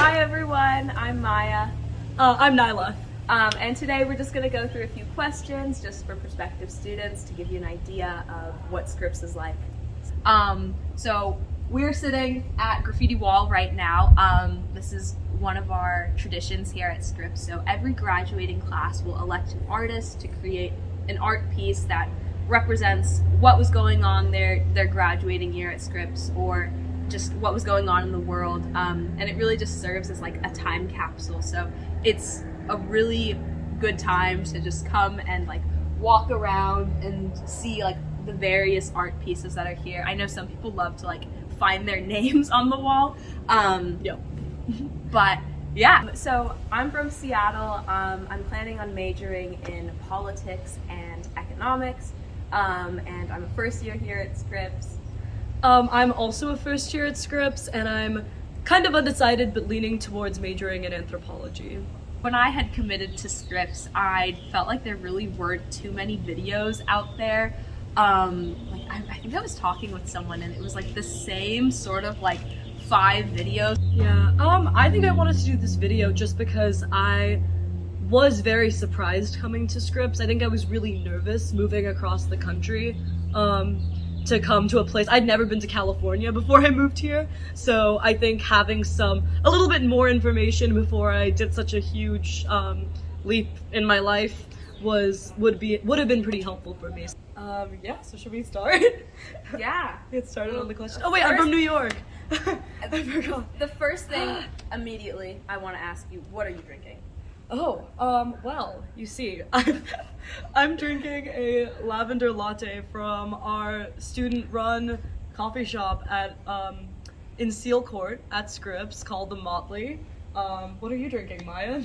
Hi everyone, I'm Maya. I'm Nayla. And today we're just going to go through a few questions just for prospective students to give you an idea of what Scripps is like. So we're sitting at Graffiti Wall right now. This is one of our traditions here at Scripps. So every graduating class will elect an artist to create an art piece that represents what was going on their graduating year at Scripps, or just what was going on in the world, and it really just serves as like a time capsule. So it's a really good time to just come and like walk around and see like the various art pieces that are here. I know some people love to like find their names on the wall. But yeah, so I'm from Seattle. I'm planning on majoring in politics and economics, and I'm a first year here at Scripps. I'm also a first year at Scripps, and I'm kind of undecided but leaning towards majoring in anthropology. When I had committed to Scripps, I felt like there really weren't too many videos out there. I think I was talking with someone and it was like the same sort of like 5 videos. Yeah, I think I wanted to do this video just because I was very surprised coming to Scripps. I think I was really nervous moving across the country to come to a place. I'd never been to California before I moved here, so I think having a little bit more information before I did such a huge leap in my life would have been pretty helpful for me. Yeah, so should we start? Yeah. Get started on the question. Oh wait, I'm from New York. I forgot. The first thing immediately I want to ask you, what are you drinking? Oh, well, you see, I'm drinking a lavender latte from our student-run coffee shop at in Seal Court at Scripps called the Motley. What are you drinking, Maya?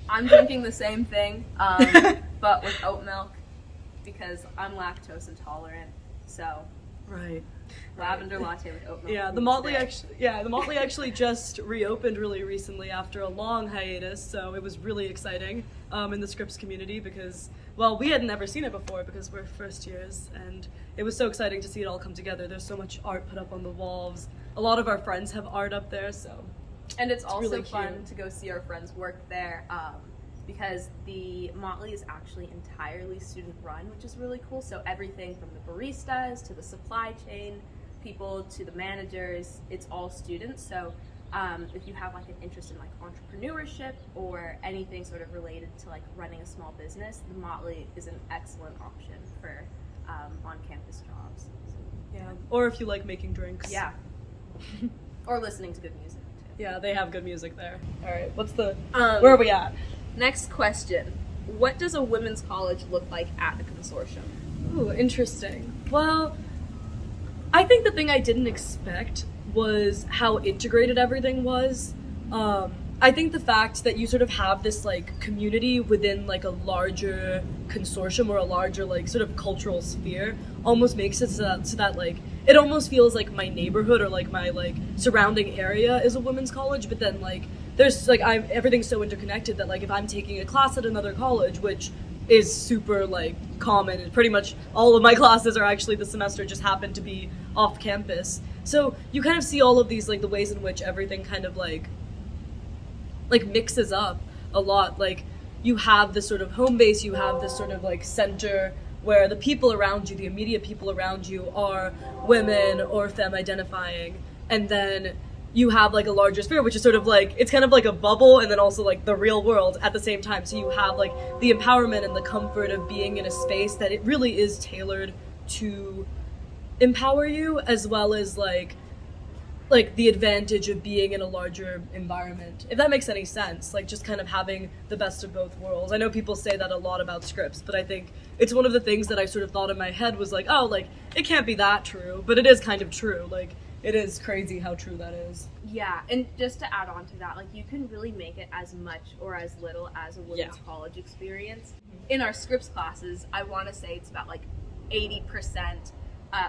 I'm drinking the same thing, but with oat milk because I'm lactose intolerant. So, Right. Lavender latte with oat milk. Yeah, the Motley actually just reopened really recently after a long hiatus, so it was really exciting in the Scripps community because, well, we had never seen it before because we're first years, and it was so exciting to see it all come together. There's so much art put up on the walls. A lot of our friends have art up there, so. And it's also really fun cute to go see our friends work there because the Motley is actually entirely student run, which is really cool. So everything from the baristas to the supply chain people to the managers, it's all students. So if you have like an interest in like entrepreneurship or anything sort of related to like running a small business, the Motley is an excellent option for on-campus jobs. Yeah, or if you like making drinks. Yeah. Or listening to good music too. Yeah, they have good music there. All right, where are we at? Next question. What does a women's college look like at a consortium? Ooh, interesting. Well, I think the thing I didn't expect was how integrated everything was. I think the fact that you sort of have this like community within like a larger consortium or a larger like sort of cultural sphere almost makes it so that like it almost feels like my neighborhood or like my like surrounding area is a women's college, but then like there's like everything's so interconnected that like if I'm taking a class at another college, which is super like common, and pretty much all of my classes are actually this semester just happen to be off campus. So you kind of see all of these like the ways in which everything kind of like mixes up a lot. Like you have this sort of home base, you have this sort of like center where the people around you, the immediate people around you are women or femme identifying, and then you have like a larger sphere, which is sort of like, it's kind of like a bubble and then also like the real world at the same time. So you have like the empowerment and the comfort of being in a space that it really is tailored to empower you, as well as like the advantage of being in a larger environment, if that makes any sense. Like just kind of having the best of both worlds. I know people say that a lot about Scripps, but I think it's one of the things that I sort of thought in my head was like, oh, like it can't be that true, but it is kind of true. Like it is crazy how true that is. Yeah, and just to add on to that, like you can really make it as much or as little as a women's college experience. In our Scripps classes, I want to say it's about like 80%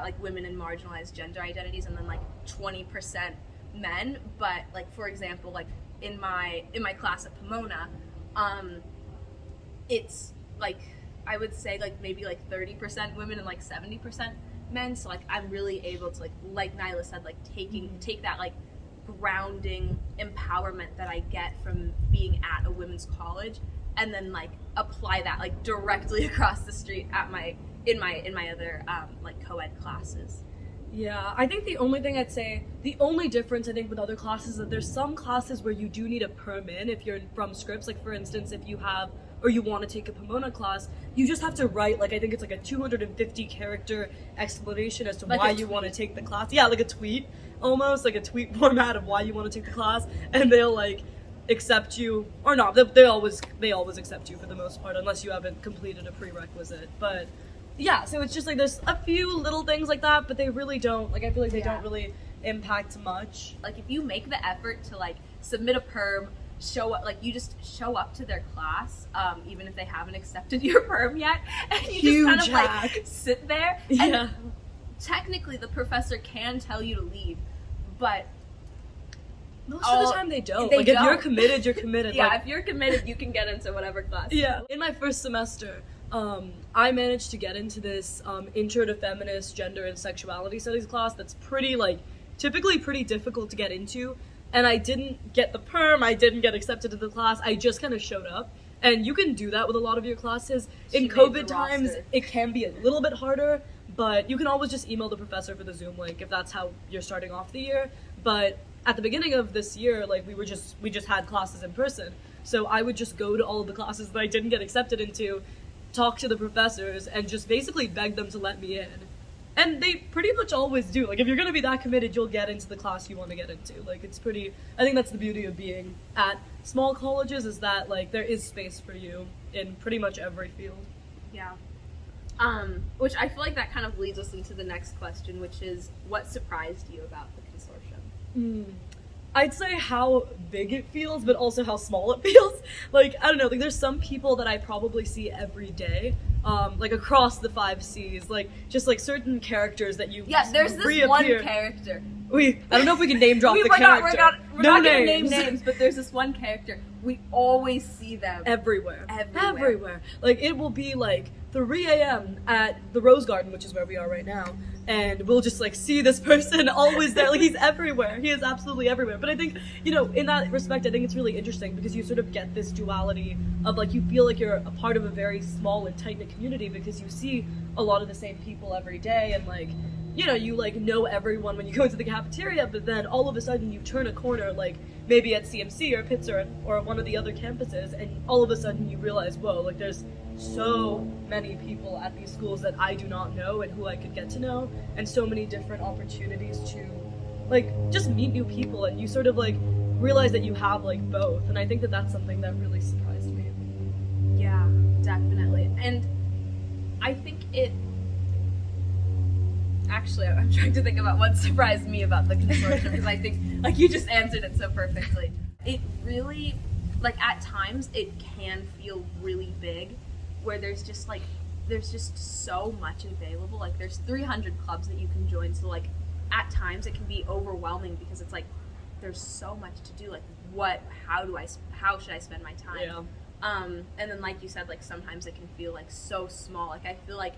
like women and marginalized gender identities, and then like 20% men. But like for example, like in my class at Pomona, it's like I would say like maybe like 30% women and like 70% men. So like I'm really able to like Nyla said, like take that like grounding empowerment that I get from being at a women's college, and then like apply that like directly across the street at in my other like co-ed classes. Yeah, I think the only thing I'd say, the only difference I think with other classes is that there's some classes where you do need a perm in if you're from Scripps. Like for instance, if you have, or you want to take a Pomona class, you just have to write, like I think it's like a 250 character explanation as to like why you want to take the class. Yeah, like a tweet, almost like a tweet format of why you want to take the class, and they'll like accept you or not. They always accept you for the most part, unless you haven't completed a prerequisite. But yeah, so it's just like there's a few little things like that, but they really don't, like I feel like they don't really impact much. Like if you make the effort to like submit a perm, show up, like you just show up to their class, even if they haven't accepted your perm yet, and you just kind of like sit there, and technically the professor can tell you to leave, but most of the time they don't. Like if you're committed, you're committed. Yeah, like, if you're committed, you can get into whatever class. Yeah. In my first semester, I managed to get into this Intro to Feminist Gender and Sexuality Studies class that's pretty, like, typically pretty difficult to get into. And I didn't get the perm, I didn't get accepted to the class, I just kind of showed up. And you can do that with a lot of your classes. In COVID times, it can be a little bit harder, but you can always just email the professor for the Zoom link if that's how you're starting off the year. But at the beginning of this year, like, we just had classes in person. So I would just go to all of the classes that I didn't get accepted into, talk to the professors, and just basically beg them to let me in. And they pretty much always do. Like, if you're gonna be that committed, you'll get into the class you want to get into. Like, it's pretty, I think that's the beauty of being at small colleges, is that, like, there is space for you in pretty much every field. Yeah. Which I feel like that kind of leads us into the next question, which is, what surprised you about the consortium? I'd say how big it feels, but also how small it feels. Like, I don't know, like there's some people that I probably see every day, like across the 5 Cs, like just like certain characters that you there's this reappear. One character. I don't know if we can name drop the character. We're not gonna name names, but there's this one character. We always see them. Everywhere. Like, it will be like 3 a.m. at the Rose Garden, which is where we are right now, and we'll just like see this person always there. Like, he's everywhere. He is absolutely everywhere. But I think, you know, in that respect, I think it's really interesting because you sort of get this duality of like, you feel like you're a part of a very small and tight-knit community because you see a lot of the same people every day, and like, you know, you like know everyone when you go into the cafeteria, but then all of a sudden you turn a corner, like maybe at CMC or Pitzer or one of the other campuses, and all of a sudden you realize, whoa, like there's so many people at these schools that I do not know and who I could get to know, and so many different opportunities to like just meet new people, and you sort of like realize that you have like both, and I think that that's something that really surprised me. Yeah, definitely. And I think actually, I'm trying to think about what surprised me about the consortium, because I think, like, you just answered it so perfectly. It really, like, at times, it can feel really big, where there's just so much available. Like, there's 300 clubs that you can join, so, like, at times it can be overwhelming, because it's, like, there's so much to do. Like, how should I spend my time? Yeah. And then, like you said, like, sometimes it can feel, like, so small. Like, I feel like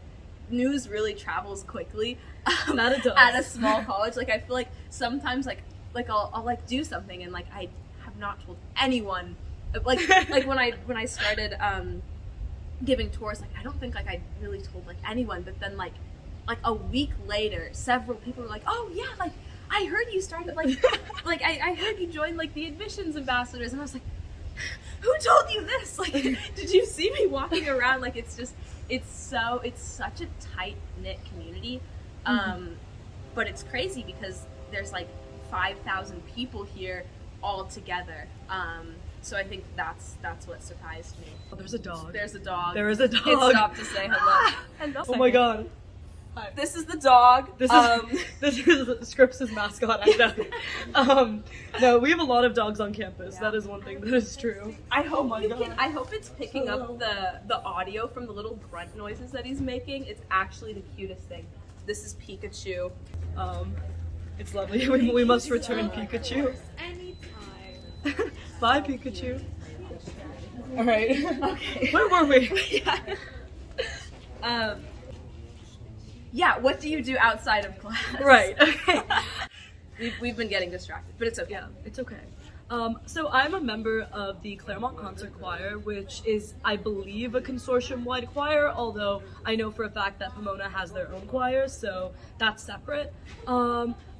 news really travels quickly at a small college. Like, I feel like sometimes like I'll like do something and like I have not told anyone. Like when I started giving tours, like I don't think like I really told like anyone. But then like a week later, several people were like, oh yeah, like I heard you started like like I heard you joined like the admissions ambassadors, and I was like, who told you this? Like, did you see me walking around? Like, it's such a tight-knit community. But it's crazy because there's like 5,000 people here all together. So I think that's what surprised me. Oh, there's a dog. There is a dog. It stopped to say hello. Oh my god. Hi. This is the dog. This is Scripps' mascot, I know. No, we have a lot of dogs on campus. Yeah. That is one thing that is true. I hope I hope it's picking up the audio from the little grunt noises that he's making. It's actually the cutest thing. This is Pikachu. It's lovely. We must return Pikachu. Anytime. Bye, Pikachu. All right. Okay. Where were we? Yeah, what do you do outside of class? Right, okay. we've been getting distracted, but it's okay. Yeah, it's okay. So I'm a member of the Claremont Concert Choir, which is, I believe, a consortium-wide choir, although I know for a fact that Pomona has their own choir, so that's separate.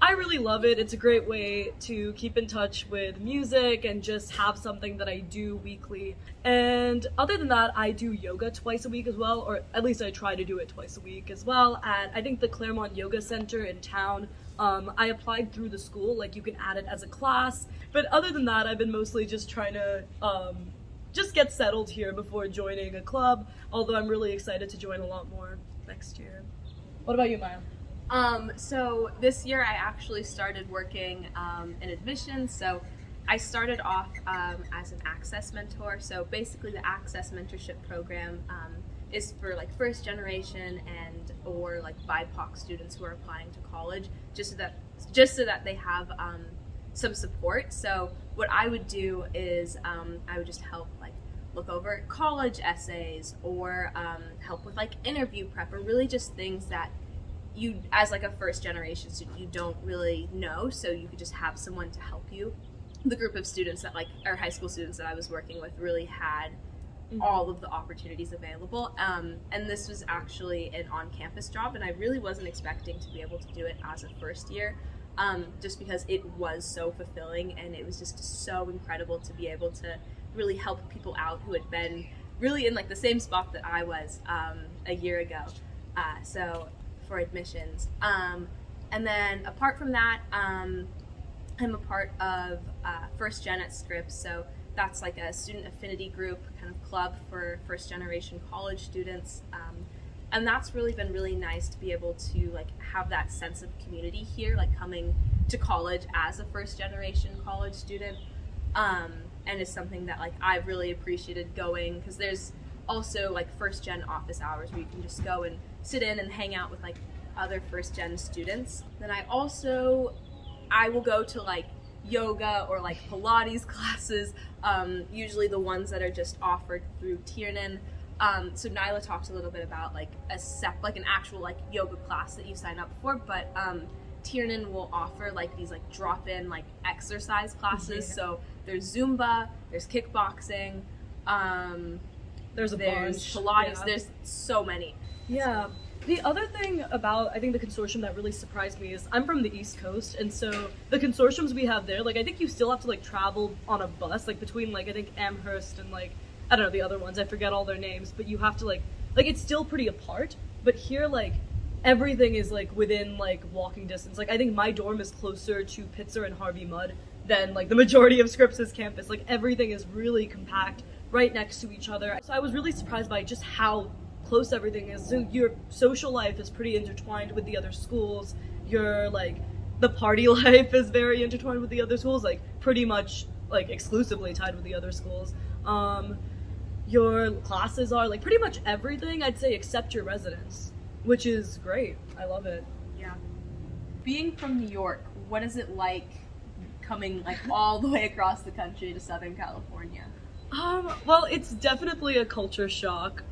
I really love it. It's a great way to keep in touch with music and just have something that I do weekly. And other than that, I do yoga twice a week as well, or at least I try to do it twice a week as well, at I think the Claremont Yoga Center in town. I applied through the school, like you can add it as a class, but other than that, I've been mostly just trying to just get settled here before joining a club, although I'm really excited to join a lot more next year. What about you, Maya? So this year I actually started working in admissions. So I started off as an access mentor. So basically the access mentorship program is for like first generation and or like BIPOC students who are applying to college, just so that they have some support. So what I would do is I would just help like look over college essays or help with like interview prep, or really just things that you, as like a first generation student, you don't really know, so you could just have someone to help you. The group of students that like, or high school students that I was working with really had all of the opportunities available, and this was actually an on-campus job, and I really wasn't expecting to be able to do it as a first year, just because it was so fulfilling, and it was just so incredible to be able to really help people out who had been really in like the same spot that I was a year ago. So for admissions, and then apart from that, I'm a part of First Gen at Scripps, so that's like a student affinity group kind of club for first generation college students, and that's really been really nice to be able to like have that sense of community here, like coming to college as a first generation college student, and is something that like I've really appreciated going, because there's also like first gen office hours where you can just go and sit in and hang out with like other first gen students. Then I will go to like yoga or like Pilates classes, usually the ones that are just offered through Tiernan. So Nayla talked a little bit about like an actual like yoga class that you sign up for, but Tiernan will offer like these like drop-in like exercise classes. So there's Zumba, there's kickboxing, There's bunch. Pilates, Yeah. there's so many. Yeah. The other thing about, I think, the consortium that really surprised me is I'm from the East Coast, and so the consortiums we have there, like, I think you still have to, like, travel on a bus, like, between, like, I think Amherst and, like, I don't know, the other ones, I forget all their names, but you have to, like, it's still pretty apart, but here, like, everything is, like, within, like, walking distance. Like, I think my dorm is closer to Pitzer and Harvey Mudd than, like, the majority of Scripps' campus. Like, everything is really compact, right next to each other. So I was really surprised by just how close everything is. So your social life is pretty intertwined with the other schools. Your like the party life is very intertwined with the other schools, like pretty much like exclusively tied with the other schools. Your classes are like pretty much everything, I'd say, except your residence, which is great. I love it. Yeah. Being from New York, what is it like coming like all the way across the country to Southern California? Well, it's definitely a culture shock.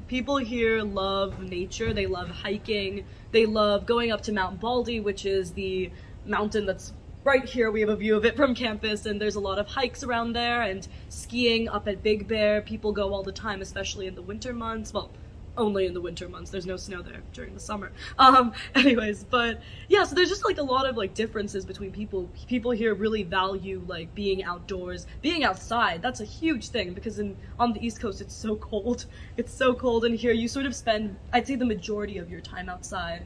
People here love nature, they love hiking, they love going up to Mount Baldy, which is the mountain that's right here. We have a view of it from campus, and there's a lot of hikes around there, and skiing up at Big Bear. People go all the time, especially in the winter months. Well, only in the winter months. There's no snow there during the summer. Anyways, but yeah, so there's just like a lot of like differences between people. People here really value like being outdoors, being outside. That's a huge thing because on the East Coast it's so cold. It's so cold, and here you sort of spend, I'd say, the majority of your time outside.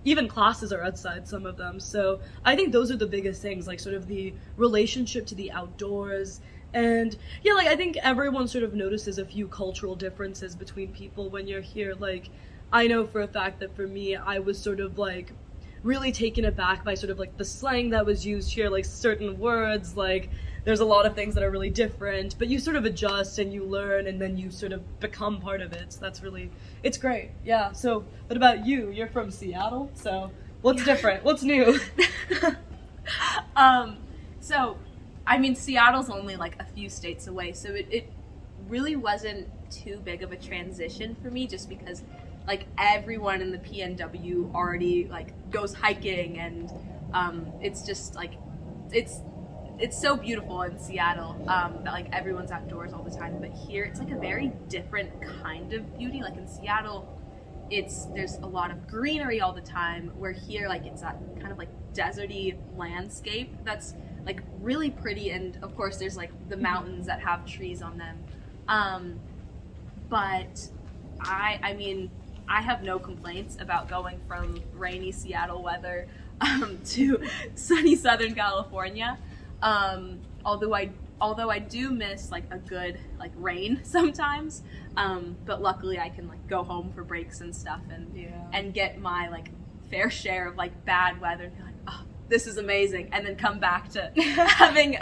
Even classes are outside, some of them. So I think those are the biggest things, like sort of the relationship to the outdoors. And yeah, like I think everyone sort of notices a few cultural differences between people when you're here. Like I know for a fact that for me, I was sort of like really taken aback by sort of like the slang that was used here, like certain words, like there's a lot of things that are really different, but you sort of adjust and you learn and then you sort of become part of it. So that's really, it's great. Yeah. So what about you? You're from Seattle, so what's different? What's new? So I mean, Seattle's only like a few states away, so it really wasn't too big of a transition for me, just because like everyone in the PNW already like goes hiking and It's just like, it's so beautiful in Seattle that like everyone's outdoors all the time, but here it's like a very different kind of beauty. Like in Seattle, there's a lot of greenery all the time, where here like it's that kind of like deserty landscape that's like really pretty, and of course there's like the mountains that have trees on them. But I mean, I have no complaints about going from rainy Seattle weather to sunny Southern California. Although I do miss like a good like rain sometimes, but luckily I can like go home for breaks and stuff and get my like fair share of like bad weather and be like, oh, this is amazing, and then come back to having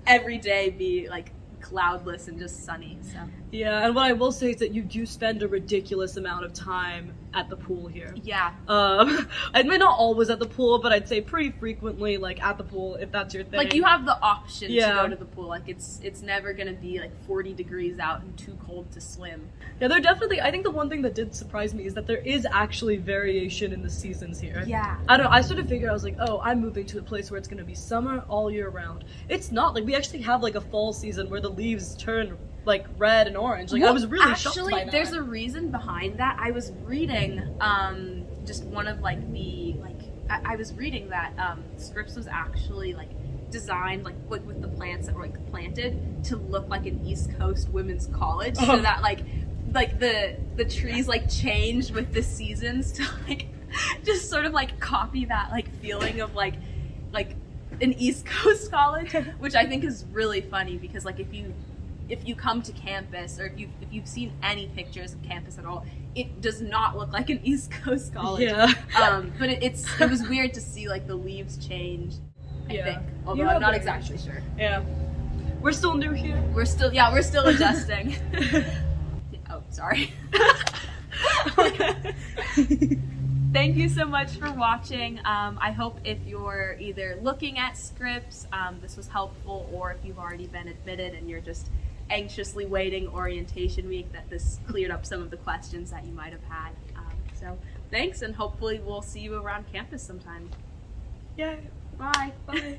every day be like cloudless and just sunny. So yeah, and what I will say is that you do spend a ridiculous amount of time at the pool here. Yeah. I mean, not always at the pool, but I'd say pretty frequently, like, at the pool, if that's your thing. Like, you have the option to go to the pool. Like, it's never gonna be, like, 40 degrees out and too cold to swim. Yeah, I think the one thing that did surprise me is that there is actually variation in the seasons here. Yeah. I don't know, I sort of figured, I was like, oh, I'm moving to a place where it's gonna be summer all year round. It's not. Like, we actually have, like, a fall season where the leaves turn like red and orange. Like, well, I was really shocked by that. Actually, there's a reason behind that. I was reading just one of like the I was reading that Scripps was actually like designed like with the plants that were like planted to look like an East Coast women's college, so that like the trees like change with the seasons to like just sort of like copy that like feeling of like an East Coast college, which I think is really funny because like if you come to campus, or if you've seen any pictures of campus at all, it does not look like an East Coast college. Yeah. But it was weird to see like the leaves change. I think, although I'm not exactly sure. Yeah. We're still new here. We're still adjusting. Oh, sorry. Okay. Thank you so much for watching. I hope if you're either looking at Scripps, this was helpful, or if you've already been admitted and you're just anxiously waiting orientation week, that this cleared up some of the questions that you might have had. So thanks, and hopefully we'll see you around campus sometime. Yeah. Bye. Bye.